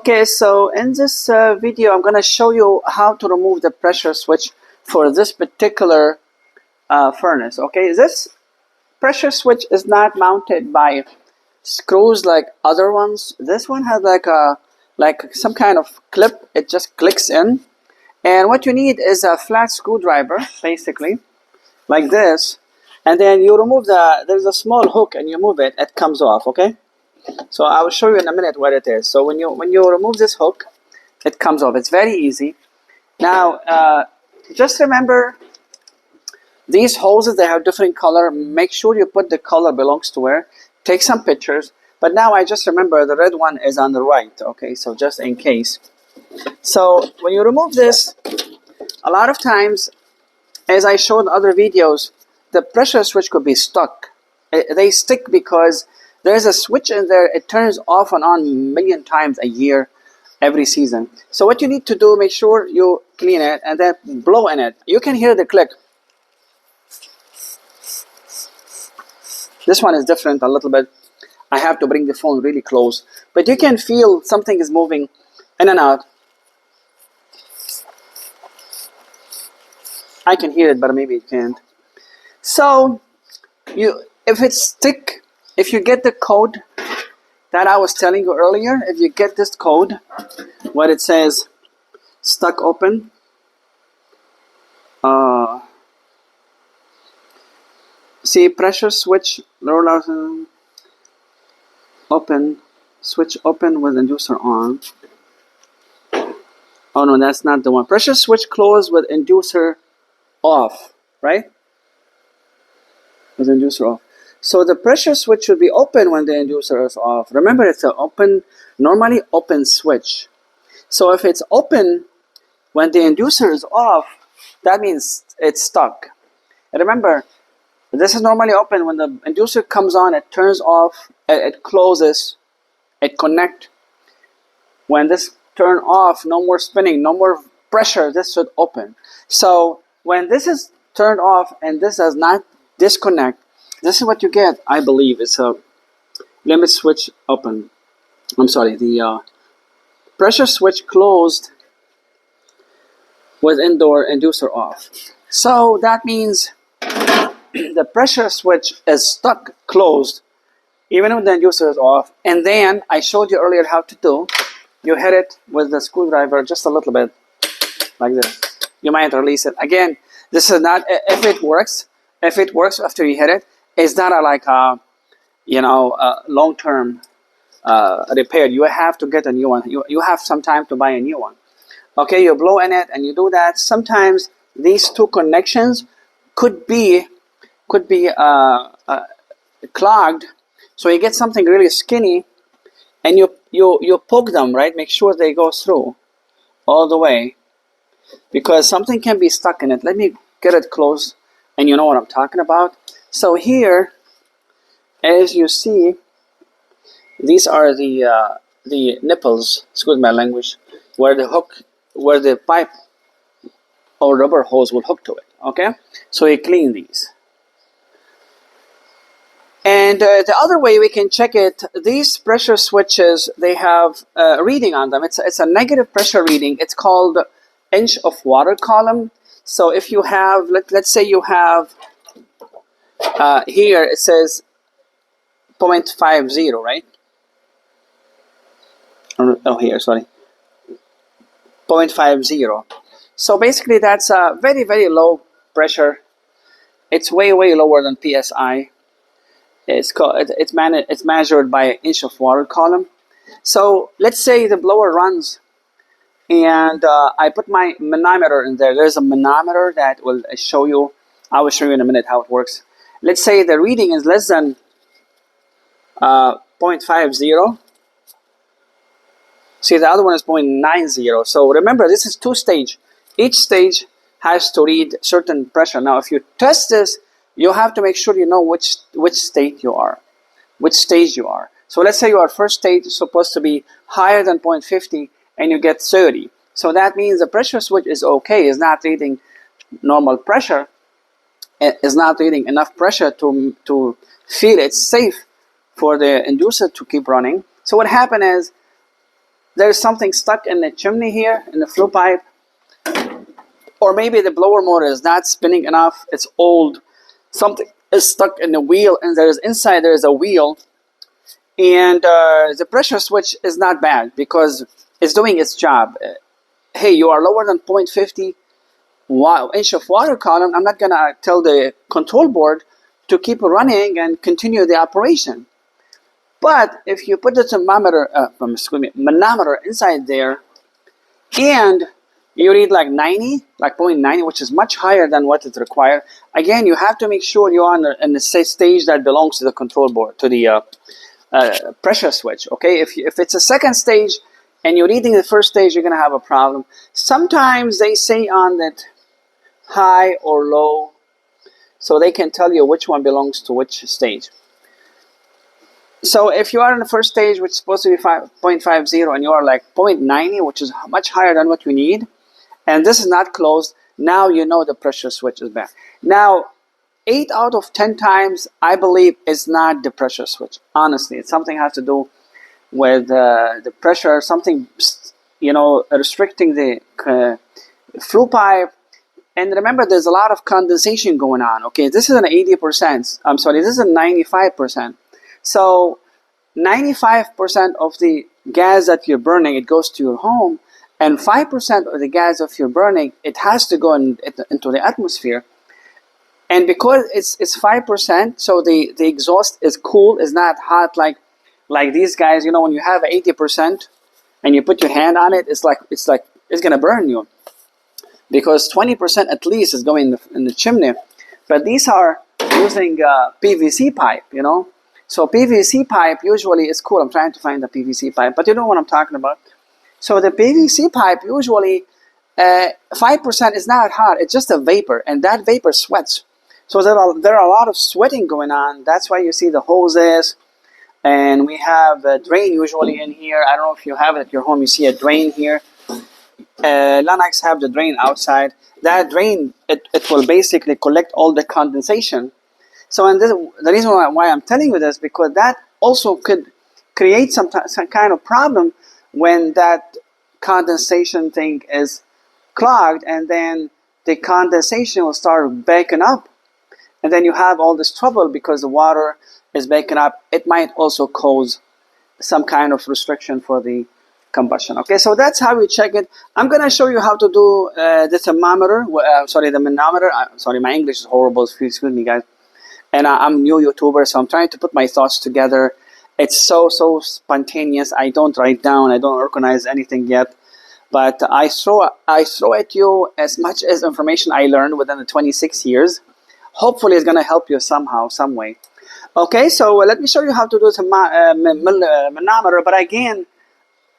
Okay, so in this video, I'm going to show you how to remove the pressure switch for this particular furnace. Okay, this pressure switch is not mounted by screws like other ones. This one has like some kind of clip. It just clicks in, and what you need is a flat screwdriver, basically, like this, and then you remove there's a small hook, and you move it. It comes off. Okay. So I will show you in a minute what it is. So when you remove this hook, it comes off. It's very easy. Now, just remember these hoses, they have different color. Make sure you put the color belongs to where. Take some pictures. But now I just remember the red one is on the right. Okay, so just in case. So when you remove this, a lot of times, as I showed in other videos, the pressure switch could be stuck. They stick because there's a switch in there. It turns off and on a million times a year, every season. So what you need to do, make sure you clean it and then blow in it. You can hear the click. This one is different a little bit. I have to bring the phone really close. But you can feel something is moving in and out. I can hear it, but maybe you can't. So, if it's stick, if you get the code that I was telling you earlier, if you get this code, what it says, stuck open, see pressure switch, open, switch open with inducer on. Oh no, that's not the one. Pressure switch closed with inducer off, right? With inducer off. So the pressure switch should be open when the inducer is off. Remember, it's an normally open switch. So if it's open when the inducer is off, that means it's stuck. And remember, this is normally open. When the inducer comes on, it turns off, it closes, it connects. When this turn off, no more spinning, no more pressure, this should open. So when this is turned off and this does not disconnect, this is what you get, I believe. It's a limit switch open. I'm sorry, the pressure switch closed with indoor inducer off. So that means the pressure switch is stuck closed even when the inducer is off. And then I showed you earlier how to do. You hit it with the screwdriver just a little bit like this. You might release it. Again, this is not, if it works after you hit it, it's not like a long-term repair. You have to get a new one. You have some time to buy a new one. Okay, you blow in it and you do that. Sometimes these two connections could be clogged, so you get something really skinny, and you poke them, right? Make sure they go through all the way, because something can be stuck in it. Let me get it close, and you know what I'm talking about. So here, as you see, these are the nipples, excuse my language, where the pipe or rubber hose will hook to it. Okay, so you clean these. And the other way we can check it, these pressure switches, they have a reading on them. It's a negative pressure reading. It's called inch of water column. So if you have, let's say you have, here it says 0.50, right? Oh, here, sorry. 0.50. So basically that's a very, very low pressure. It's way, way lower than PSI. It's measured by an inch of water column. So let's say the blower runs, and I put my manometer in there. There's a manometer that will show you. I will show you in a minute how it works. Let's say the reading is less than 0.50. See, the other one is 0.90. So remember, this is two stage. Each stage has to read certain pressure. Now, if you test this, you have to make sure you know which state you are, which stage you are. So let's say your first stage is supposed to be higher than 0.50, and you get 30. So that means the pressure switch is okay. It's not reading normal pressure. It's not reading enough pressure to feel it's safe for the inducer to keep running. So what happened is, there's something stuck in the chimney here, in the flue pipe, or maybe the blower motor is not spinning enough, it's old, something is stuck in the wheel, and inside there is a wheel, and the pressure switch is not bad because it's doing its job. Hey, you are lower than 0.50 inch of water column. I'm not gonna tell the control board to keep running and continue the operation. But if you put the manometer inside there, and you read like 90, like 0.90, which is much higher than what is required. Again, you have to make sure you're in the stage that belongs to the control board, to the pressure switch. Okay, if it's a second stage and you're reading the first stage, you're gonna have a problem. Sometimes they say on that high or low, so they can tell you which one belongs to which stage. So if you are in the first stage, which is supposed to be 5.50, and you are like 0.90, which is much higher than what you need, and this is not closed, now you know the pressure switch is bad. Now, 8 out of 10 times, I believe, is not the pressure switch. Honestly, it's something has to do with the pressure, something, restricting the flue pipe. And remember, there's a lot of condensation going on. Okay, this is an 80%. I'm sorry, this is a 95%. So 95% of the gas that you're burning, it goes to your home, and 5% of the gas that you're burning, it has to go into the atmosphere. And because it's 5%, so the exhaust is cool, is not hot like these guys. When you have 80% and you put your hand on it, it's gonna burn you, because 20% at least is going in the chimney. But these are using PVC pipe, So PVC pipe usually is cool. I'm trying to find the PVC pipe, but you know what I'm talking about. So the PVC pipe usually 5% is not hot. It's just a vapor, and that vapor sweats. So there are a lot of sweating going on. That's why you see the hoses, and we have a drain usually in here. I don't know if you have it at your home. You see a drain here. Lennox have the drain outside. That drain, it will basically collect all the condensation. So, and the reason why I'm telling you this, because that also could create some kind of problem when that condensation thing is clogged, and then the condensation will start backing up, and then you have all this trouble because the water is backing up. It might also cause some kind of restriction for the combustion. Okay, so that's how we check it. I'm gonna show you how to do the thermometer. The manometer. Sorry, my English is horrible. Excuse me, guys. And I'm a new YouTuber, so I'm trying to put my thoughts together. It's so spontaneous. I don't write down. I don't organize anything yet. But I throw at you as much as information I learned within the 26 years. Hopefully, it's going to help you somehow, some way. Okay, so let me show you how to do the manometer. But again,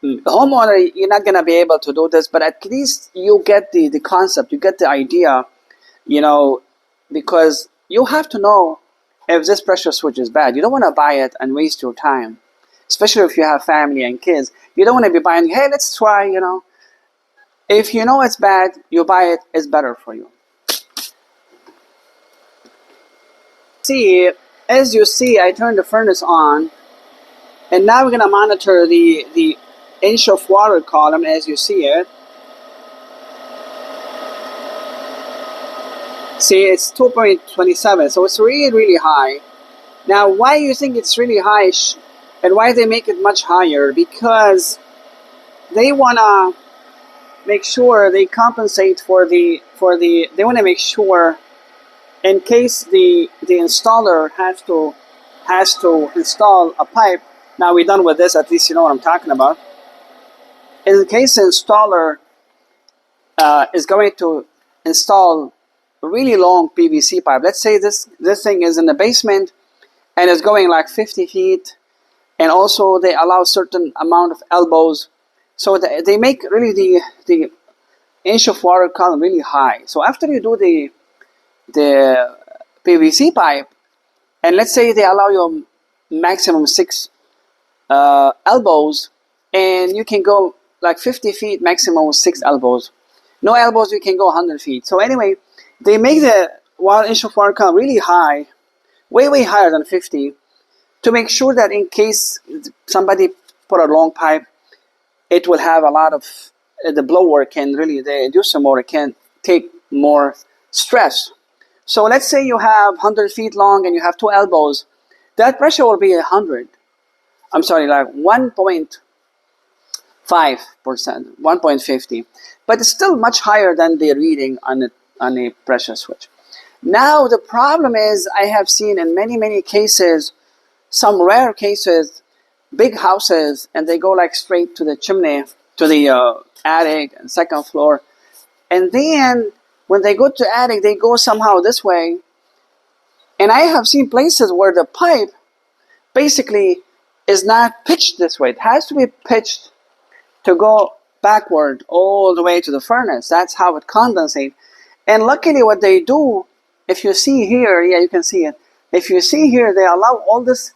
homeowner, you're not going to be able to do this. But at least you get the concept. You get the idea, because you have to know if this pressure switch is bad. You don't want to buy it and waste your time, especially if you have family and kids. You don't want to be buying, hey, let's try, If you know it's bad, you buy it, it's better for you. See, as you see, I turned the furnace on, and now we're going to monitor the inch of water column as you see it. See, it's 2.27, so it's really high. Now, why you think it's really high, and why they make it much higher? Because they want to make sure they compensate they want to make sure, in case the installer has to install a pipe. Now we're done with this, at least you know what I'm talking about. In case the installer is going to install a really long PVC pipe. Let's say this thing is in the basement and it's going like 50 feet, and also they allow certain amount of elbows. So they make really the inch of water column really high. So after you do the PVC pipe, and let's say they allow you maximum 6 elbows, and you can go like 50 feet maximum with 6 elbows. No elbows, you can go 100 feet. So anyway, they make the inch of water column really high, way higher than 50, to make sure that in case somebody put a long pipe, it will have a lot of, the blower can really, the inducer motor can take more stress. So let's say you have 100 feet long and you have two elbows, that pressure will be 100. I'm sorry, like 1.5%, 1.50. But it's still much higher than the reading on a pressure switch. Now the problem is, I have seen in many cases, some rare cases, big houses, and they go like straight to the chimney, to the attic and second floor. And then when they go to attic, they go somehow this way. And I have seen places where the pipe basically is not pitched this way. It has to be pitched to go backward all the way to the furnace. That's how it condensates. And luckily what they do, if you see here, yeah, you can see it. If you see here, they allow all this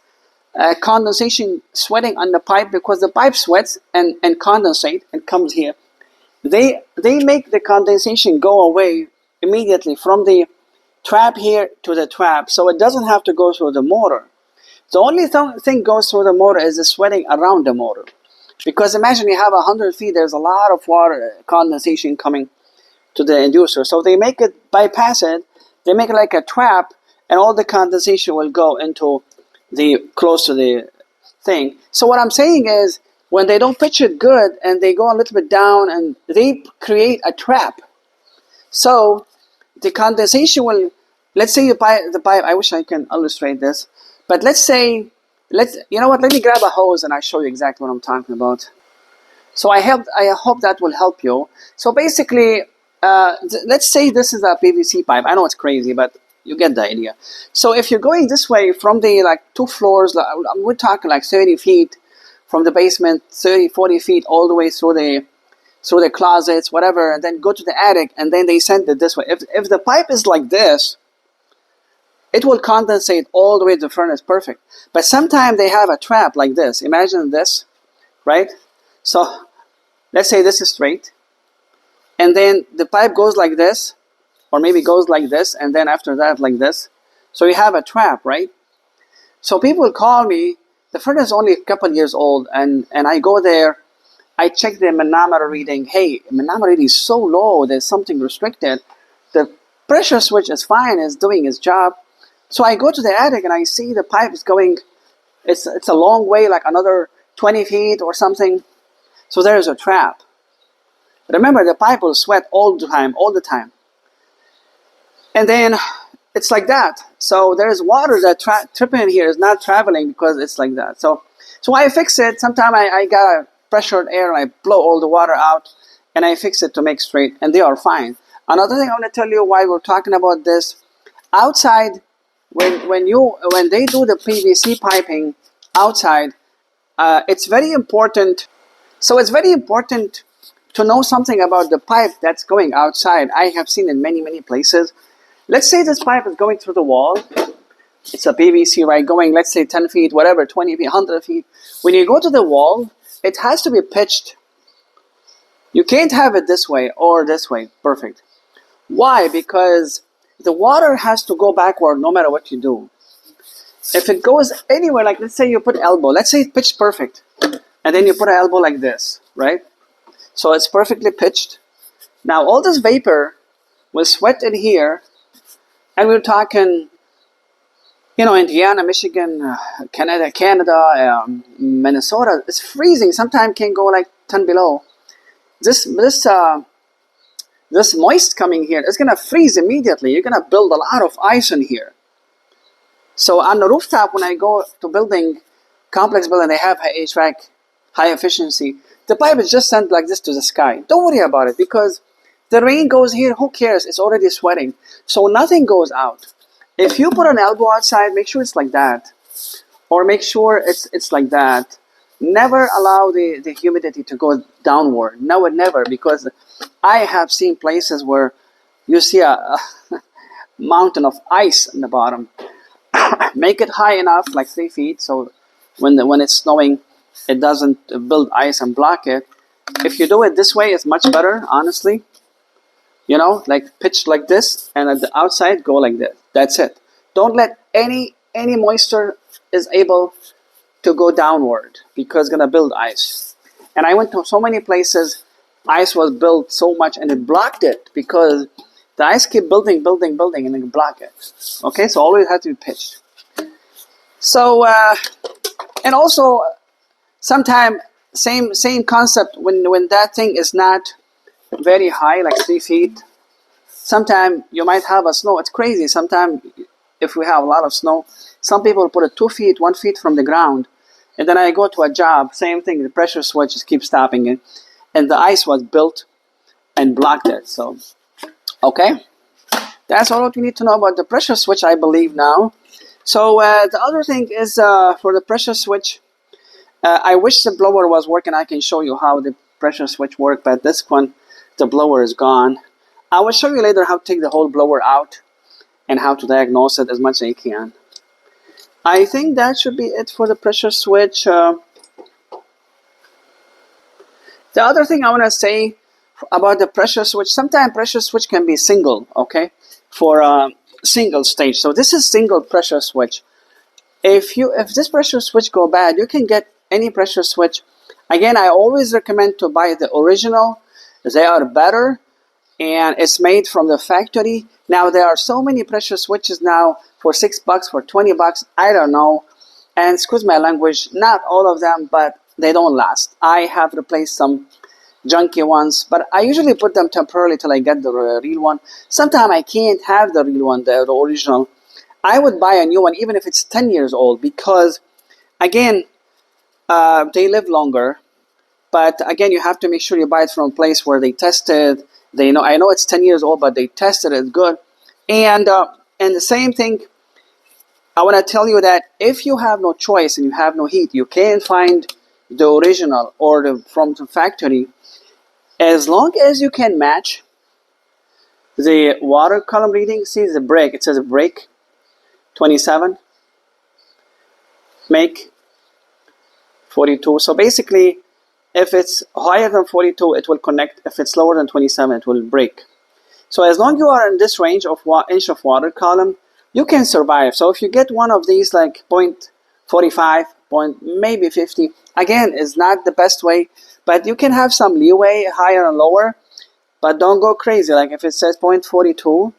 condensation sweating on the pipe, because the pipe sweats and condensate and comes here. They make the condensation go away immediately from the trap here to the trap, so it doesn't have to go through the motor. The only thing goes through the motor is the sweating around the motor. Because imagine you have 100 feet, there's a lot of water condensation coming to the inducer. So they make it, bypass it, they make it like a trap, and all the condensation will go into the, close to the thing. So what I'm saying is, when they don't pitch it good and they go a little bit down, and they create a trap. So the condensation will, let's say the pipe, I wish I can illustrate this, but let's say, you know what, let me grab a hose and I'll show you exactly what I'm talking about. So I hope that will help you. So basically, let's say this is a PVC pipe. I know it's crazy, but you get the idea. So if you're going this way from the like 2 floors, we're talking like 30 feet from the basement, 30, 40 feet all the way through the closets, whatever, and then go to the attic, and then they send it this way. If the pipe is like this, it will condensate all the way to the furnace, perfect. But sometimes they have a trap like this. Imagine this, right? So let's say this is straight, and then the pipe goes like this, or maybe goes like this, and then after that like this. So you have a trap, right? So people call me, the furnace is only a couple years old, and I go there, I check the manometer reading. Hey, manometer reading is so low, there's something restricted. The pressure switch is fine, it's doing its job. So I go to the attic and I see the pipe is going, it's a long way, like another 20 feet or something. So there's a trap. Remember, the pipe will sweat all the time. And then it's like that. So there's water that tripping in here is not traveling because it's like that. So I fix it. Sometimes I got a pressured air and I blow all the water out and I fix it to make straight, and they are fine. Another thing I want to tell you why we're talking about this, outside, when they do the PVC piping outside, it's very important. So it's very important to know something about the pipe that's going outside. I have seen in many places. Let's say this pipe is going through the wall. It's a PVC, right, going, let's say 10 feet, whatever, 20 feet, 100 feet. When you go to the wall, it has to be pitched. You can't have it this way or this way. Perfect. Why? Because the water has to go backward no matter what you do. If it goes anywhere, like let's say you put elbow, let's say it's pitched perfect, and then you put an elbow like this, right? So it's perfectly pitched. Now all this vapor will sweat in here, and we're talking, Indiana, Michigan, Canada, Minnesota. It's freezing. Sometimes can go like 10 below. This moist coming here is gonna freeze immediately. You're gonna build a lot of ice in here. So on the rooftop, when I go to complex building, they have HVAC, high efficiency. The pipe is just sent like this to the sky. Don't worry about it, because the rain goes here. Who cares? It's already sweating, so nothing goes out. If you put an elbow outside, make sure it's like that, or make sure it's like that. Never allow the humidity to go downward. No, never, because I have seen places where you see a mountain of ice in the bottom. Make it high enough, like 3 feet, so when it's snowing, it doesn't build ice and block it. If you do it this way, it's much better, honestly. Like pitch like this, and at the outside go like this. That's it. Don't let any moisture is able to go downward, because it's gonna build ice. And I went to so many places, ice was built so much and it blocked it because the ice kept building, and it blocked it. Okay, so always had to be pitched. So, and also, sometimes same concept when that thing is not very high, like 3 feet. Sometimes you might have a snow. It's crazy. Sometimes if we have a lot of snow, some people put it 2 feet, 1 feet from the ground. And then I go to a job, same thing, the pressure switch just keeps stopping it. And the ice was built and blocked it. So, okay. That's all you need to know about the pressure switch, I believe now. So the other thing is for the pressure switch, I wish the blower was working. I can show you how the pressure switch works, but this one, the blower is gone. I will show you later how to take the whole blower out and how to diagnose it as much as you can. I think that should be it for the pressure switch. The other thing I want to say about the pressure switch, sometimes pressure switch can be single, okay, for a single stage. So this is single pressure switch. If this pressure switch go bad, you can get any pressure switch. Again, I always recommend to buy the original. They are better, and it's made from the factory. Now there are so many pressure switches now for $6, for $20, I don't know. And excuse my language, not all of them, but they don't last. I have replaced some junky ones, but I usually put them temporarily till I get the real one. Sometimes I can't have the real one, the original. I would buy a new one even if it's 10 years old because, again, they live longer. But again, you have to make sure you buy it from a place where they tested. They know. I know it's 10 years old, but they tested it good. And the same thing, I want to tell you that if you have no choice and you have no heat, you can find the original or from the factory. As long as you can match the water column reading, see the break. It says break 27, make 42. So basically, if it's higher than 42, it will connect. If it's lower than 27, it will break. So as long as you are in this range of inch of water column, you can survive. So if you get one of these like 0.45, maybe 50, again, is not the best way, but you can have some leeway, higher and lower, but don't go crazy. Like if it says 0.42,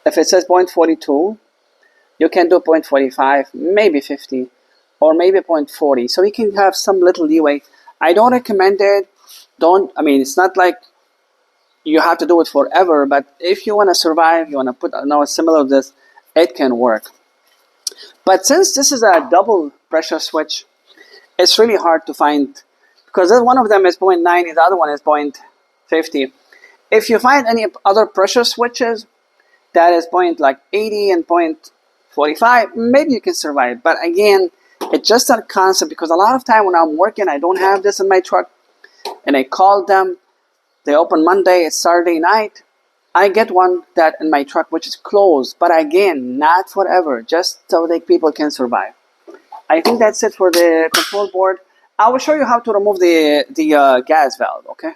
if it says 0.42, you can do 0.45, maybe 50, or maybe 0.40. So you can have some little leeway. I don't recommend it. It's not like you have to do it forever, but if you want to survive, you want to put similar to this, it can work. But since this is a double pressure switch, it's really hard to find, because one of them is 0.90, the other one is 0.50. If you find any other pressure switches that is 0.80 and 0.45, maybe you can survive. But again, it's just a concept, because a lot of time when I'm working, I don't have this in my truck, and I call them. They open Monday, it's Saturday night. I get one that in my truck which is closed, but again, not forever, just so that people can survive. I think that's it for the control board. I will show you how to remove the gas valve, okay?